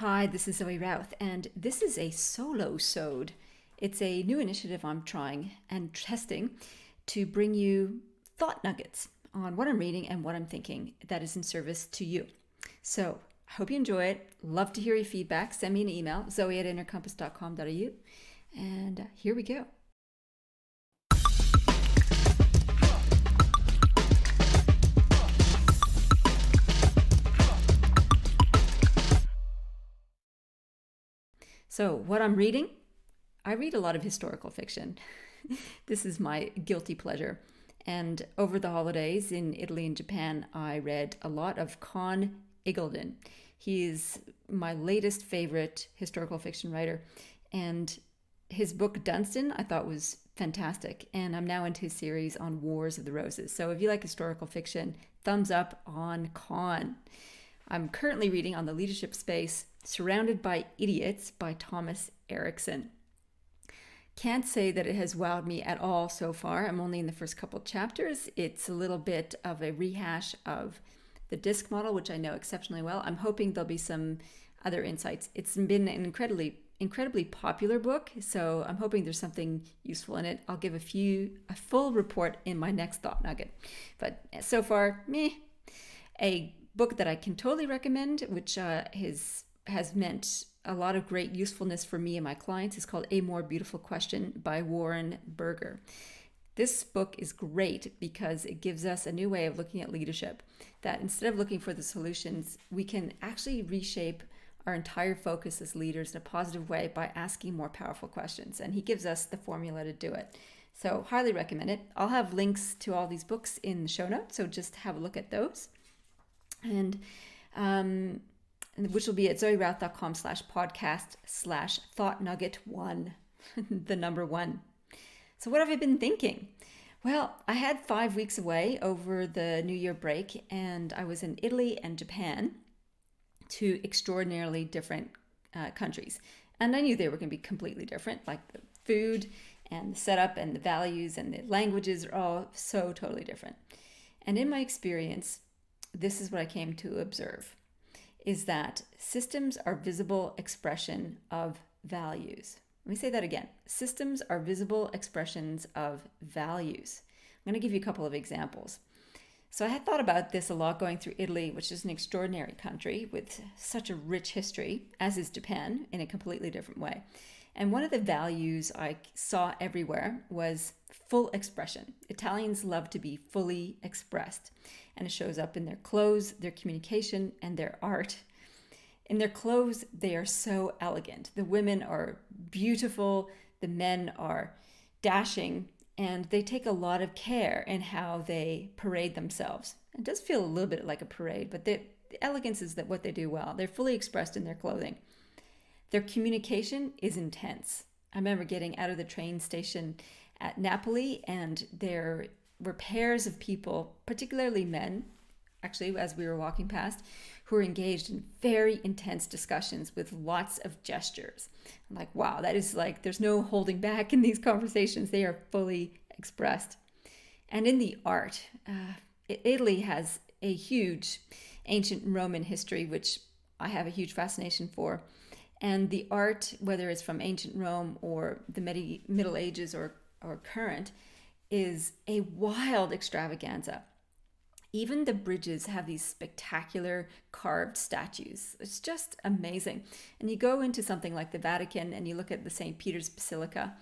Hi, this is Zoe Routh, and this is a solo-sode. It's a new initiative I'm trying and testing to bring you thought nuggets on what I'm reading and what I'm thinking that is in service to you. So, I hope you enjoy it. Love to hear your feedback. Send me an email, zoe@innercompass.com.au, and here we go. So, what I'm reading? I read a lot of historical fiction. This is my guilty pleasure. And over the holidays in Italy and Japan, I read a lot of Con Iggulden. He's my latest favorite historical fiction writer. And his book, Dunstan, I thought was fantastic. And I'm now into his series on Wars of the Roses. So if you like historical fiction, thumbs up on Con. I'm currently reading on the leadership space Surrounded by Idiots by Thomas Erickson. Can't say that it has wowed me at all so far. I'm only in the first couple chapters. It's a little bit of a rehash of the disc model, which I know exceptionally well. I'm hoping there'll be some other insights. It's been an incredibly popular book, so I'm hoping there's something useful in it. I'll give a full report in my next Thought Nugget. But so far, meh. A book that I can totally recommend, which has meant a lot of great usefulness for me and my clients, is called A More Beautiful Question by Warren Berger. This book is great because it gives us a new way of looking at leadership, that instead of looking for the solutions, we can actually reshape our entire focus as leaders in a positive way by asking more powerful questions. And he gives us the formula to do it. So highly recommend it. I'll have links to all these books in the show notes, so just have a look at those. And which will be at zoerouth.com/podcast/thoughtnugget1, the number one. So what have I been thinking? Well, I had 5 weeks away over the New Year break, and I was in Italy and Japan, two extraordinarily different countries. And I knew they were going to be completely different, like the food and the setup and the values and the languages are all so totally different. And in my experience, this is what I came to observe, is that systems are visible expression of values. Let me say that again. Systems are visible expressions of values. I'm going to give you a couple of examples. So I had thought about this a lot going through Italy, which is an extraordinary country with such a rich history, as is Japan, in a completely different way. And one of the values I saw everywhere was full expression. Italians love to be fully expressed, and it shows up in their clothes, their communication, and their art. In their clothes, they are so elegant. The women are beautiful, the men are dashing, and they take a lot of care in how they parade themselves. It does feel a little bit like a parade, but the elegance is that what they do well. They're fully expressed in their clothing. Their communication is intense. I remember getting out of the train station at Napoli, and there were pairs of people, particularly men, actually, as we were walking past, who were engaged in very intense discussions with lots of gestures. I'm like, wow, that is like, there's no holding back in these conversations. They are fully expressed. And in the art, Italy has a huge ancient Roman history, which I have a huge fascination for. And the art, whether it's from ancient Rome or the Middle Ages or current, is a wild extravaganza. Even the bridges have these spectacular carved statues. It's just amazing. And you go into something like the Vatican and you look at the St. Peter's Basilica,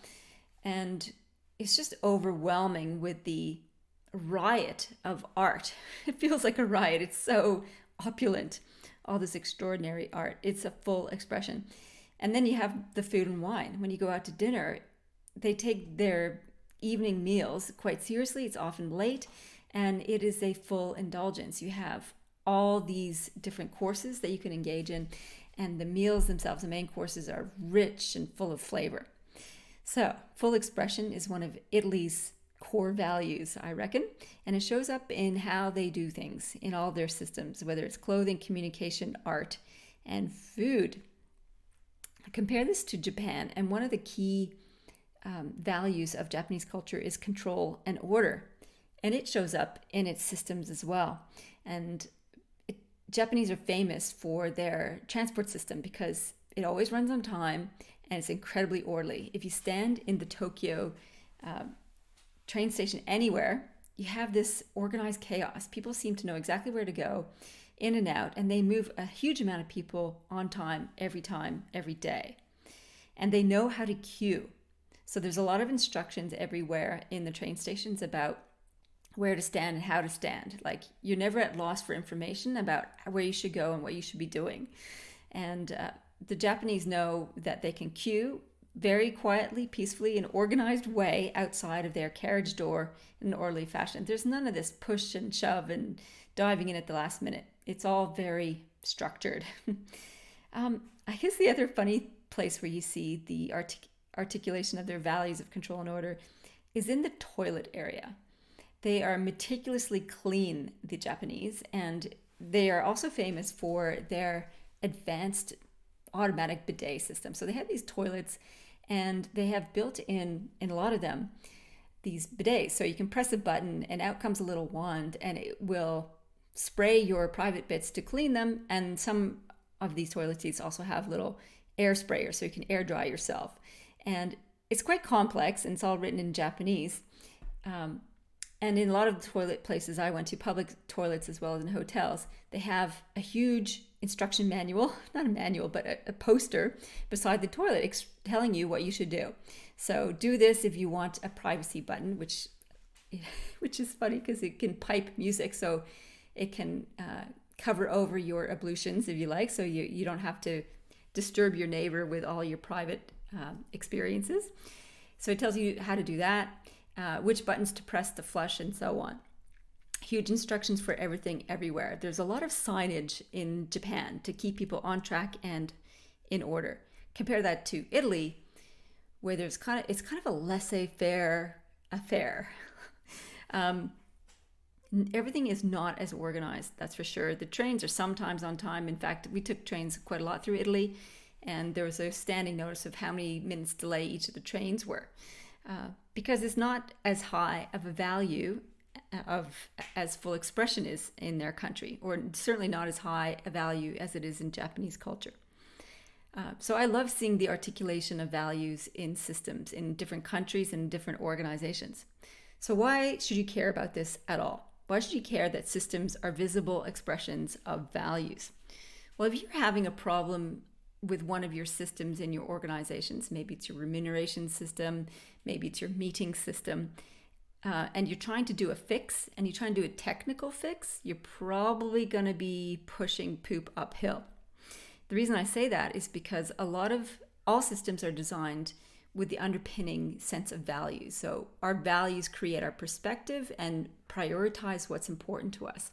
and it's just overwhelming with the riot of art. It feels like a riot. It's so opulent. All this extraordinary art. It's a full expression. And then you have the food and wine. When you go out to dinner, they take their evening meals quite seriously. It's often late, and it is a full indulgence. You have all these different courses that you can engage in, and the meals themselves, the main courses, are rich and full of flavor. So, full expression is one of Italy's core values, I reckon, and it shows up in how they do things in all their systems, whether it's clothing, communication, art, and food. Compare this to Japan, and one of the key values of Japanese culture is control and order, and it shows up in its systems as well. And Japanese are famous for their transport system because it always runs on time and it's incredibly orderly. If you stand in the Tokyo train station anywhere, you have this organized chaos. People seem to know exactly where to go, in and out, and they move a huge amount of people on time, every day. And they know how to queue. So there's a lot of instructions everywhere in the train stations about where to stand and how to stand. Like, you're never at loss for information about where you should go and what you should be doing. And the Japanese know that they can queue very quietly, peacefully, in an organized way outside of their carriage door in an orderly fashion. There's none of this push and shove and diving in at the last minute. It's all very structured. I guess the other funny place where you see the articulation of their values of control and order is in the toilet area. They are meticulously clean, the Japanese, and they are also famous for their advanced automatic bidet system. So they have these toilets, and they have built in a lot of them, these bidets. So you can press a button and out comes a little wand and it will spray your private bits to clean them. And some of these toilet seats also have little air sprayers so you can air dry yourself. And it's quite complex, and it's all written in Japanese. And in a lot of the toilet places I went to, public toilets as well as in hotels, they have a huge instruction manual, not a manual, but a poster beside the toilet telling you what you should do. So do this if you want a privacy button, which is funny because it can pipe music, so it can cover over your ablutions if you like, so you don't have to disturb your neighbor with all your private experiences. So it tells you how to do that. Which buttons to press to flush, and so on. Huge instructions for everything, everywhere. There's a lot of signage in Japan to keep people on track and in order. Compare that to Italy, where it's kind of a laissez-faire affair. Everything is not as organized, that's for sure. The trains are sometimes on time. In fact, we took trains quite a lot through Italy, and there was a standing notice of how many minutes delay each of the trains were. Because it's not as high of a value as full expression is in their country, or certainly not as high a value as it is in Japanese culture. So I love seeing the articulation of values in systems in different countries and different organizations. So why should you care about this at all? Why should you care that systems are visible expressions of values? Well, if you're having a problem with one of your systems in your organizations, maybe it's your remuneration system, maybe it's your meeting system, and you're trying to do a fix, and you're trying to do a technical fix, you're probably going to be pushing poop uphill. The reason I say that is because all systems are designed with the underpinning sense of values. So our values create our perspective and prioritize what's important to us.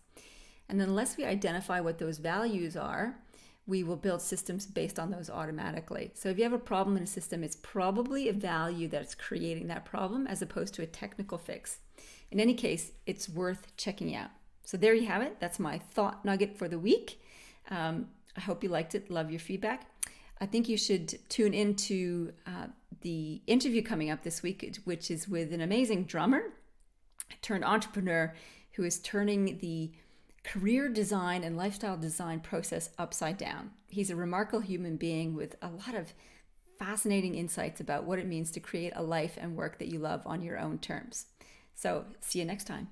And unless we identify what those values are, we will build systems based on those automatically. So if you have a problem in a system, it's probably a value that's creating that problem as opposed to a technical fix. In any case, it's worth checking out. So there you have it. That's my thought nugget for the week. I hope you liked it. Love your feedback. I think you should tune into the interview coming up this week, which is with an amazing drummer turned entrepreneur who is turning the career design and lifestyle design process upside down. He's a remarkable human being with a lot of fascinating insights about what it means to create a life and work that you love on your own terms. So see you next time.